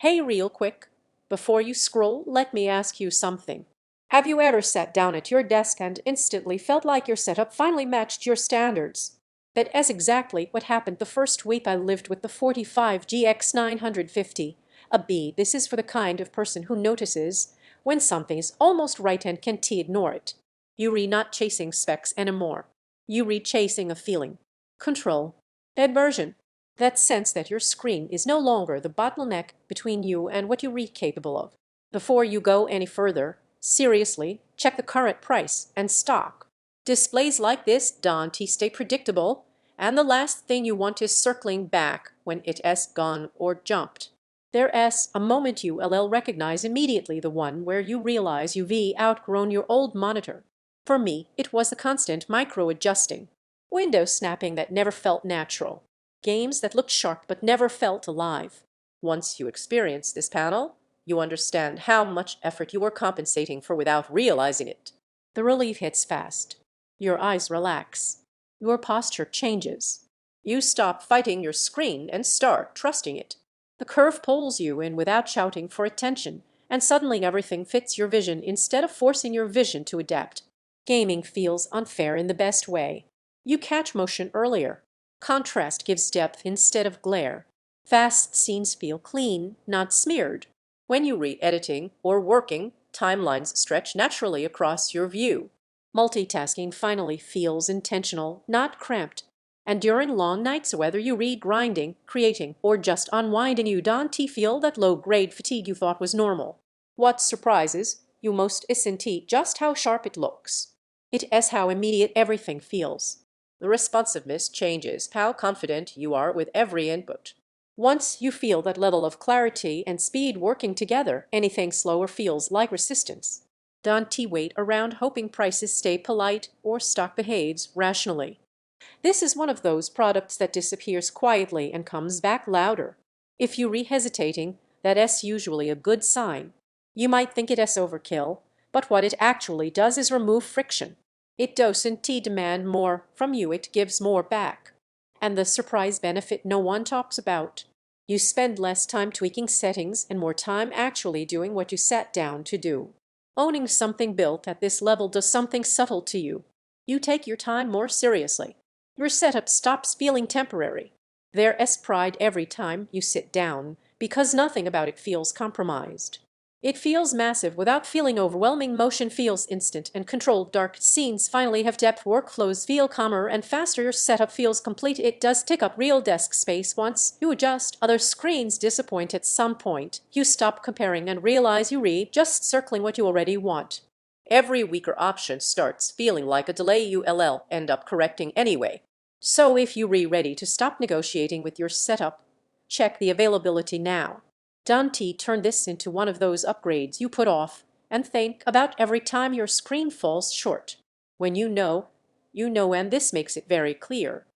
Hey, real quick, before you scroll, let me ask you something. Have you ever sat down at your desk and instantly felt like your setup finally matched your standards? That's exactly what happened the first week I lived with the 45GX950A-B. This is for the kind of person who notices when something is almost right and can't ignore it. You re not chasing specs anymore. You re chasing a feeling. Control. That version. That sense that your screen is no longer the bottleneck between you and what you're capable of. Before you go any further, seriously, check the current price and stock. Displays like this don't stay predictable, and the last thing you want is circling back when it's gone or jumped. There's a moment you'll recognize immediately, the one where you realize you've outgrown your old monitor. For me, it was the constant micro-adjusting. Window snapping that never felt natural. Games that looked sharp but never felt alive. Once you experience this panel, you understand how much effort you are compensating for without realizing it. The relief hits fast. Your eyes relax. Your posture changes. You stop fighting your screen and start trusting it. The curve pulls you in without shouting for attention, and suddenly everything fits your vision instead of forcing your vision to adapt. Gaming feels unfair in the best way. You catch motion earlier. Contrast gives depth instead of glare. Fast scenes feel clean, not smeared. When you read editing or working, timelines stretch naturally across your view. Multitasking finally feels intentional, not cramped. And during long nights, whether you read grinding, creating, or just unwinding, you don't feel that low-grade fatigue you thought was normal. What surprises you most isn't just how sharp it looks. It's how immediate everything feels. The responsiveness changes how confident you are with every input. Once you feel that level of clarity and speed working together, anything slower feels like resistance. Don't wait around hoping prices stay polite or stock behaves rationally. This is one of those products that disappears quietly and comes back louder. If you re-hesitating, that's usually a good sign. You might think it's overkill, but what it actually does is remove friction. It doesn't demand more from you, it gives more back. And the surprise benefit no one talks about. You spend less time tweaking settings and more time actually doing what you sat down to do. Owning something built at this level does something subtle to you. You take your time more seriously. Your setup stops feeling temporary. There's pride every time you sit down, because nothing about it feels compromised. It feels massive without feeling overwhelming. Motion feels instant and controlled. Dark scenes finally have depth. Workflows feel calmer and faster. Your setup feels complete. It does take up real desk space once you adjust. Other screens disappoint at some point. You stop comparing and realize you read just circling what you already want. Every weaker option starts feeling like a delay you'll end up correcting anyway. So if you're ready to stop negotiating with your setup, check the availability now. Don't turn this into one of those upgrades you put off and think about every time your screen falls short. When you know, and this makes it very clear.